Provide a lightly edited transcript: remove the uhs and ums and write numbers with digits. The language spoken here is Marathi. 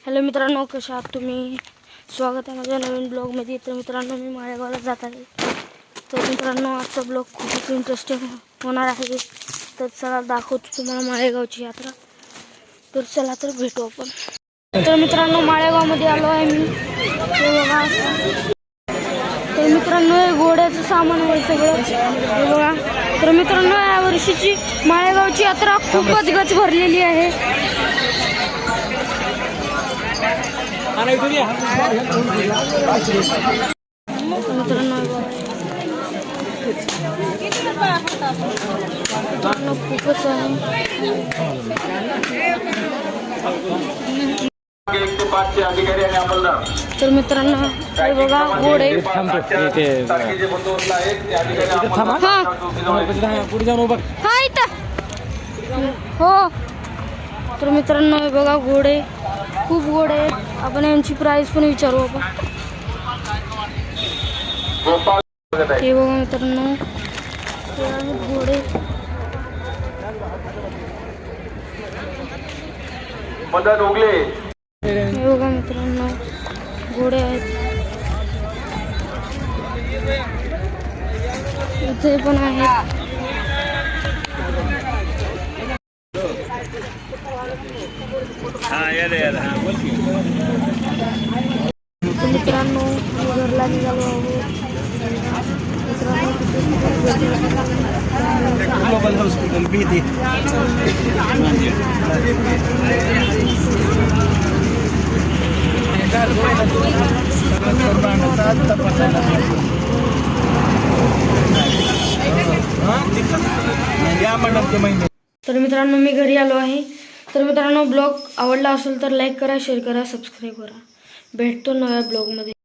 हॅलो मित्रांनो, कशा आहात तुम्ही? स्वागत आहे माझ्या नवीन ब्लॉगमध्ये. तर मित्रांनो, मी माळेगावला जात आहे. तर मित्रांनो, आजचा ब्लॉग खूपच इंटरेस्टिंग होणार आहे. तर चला दाखवतो तुम्हाला माळेगावची यात्रा. तर चला तर भेटू आपण. तर मित्रांनो, माळेगावमध्ये आलो आहे मी. हे बघा. तर मित्रांनो, हे घोड्याचं सामान आहे सगळं. हे बघा. तर मित्रांनो, या वर्षीची माळेगावची यात्रा खूपच गच भरलेली आहे. मित्रांनो खूपच आहे. तर मित्रांनो हे बघा घोडे. हा इथं हो. तर मित्रांनो हे बघा घोडे, खूप घोडे आहेत. आपण यांची प्राइस पण विचारू आपण. हे बघा मित्रांनो, हे आहेत घोडे. हे बघा मित्रांनो घोडे आहेत. इथे पण आहेत. मित्रांनो घरला निघालो आहोत. ग्लोबल हॉस्पिटल बीदी. तर मित्रांनो मी घरी आलो आहे. तर मित्रांनो ब्लॉग आवडला असेल तर लाईक करा, शेअर करा, सबस्क्राईब करा. भेटतो नव्या ब्लॉगमध्ये.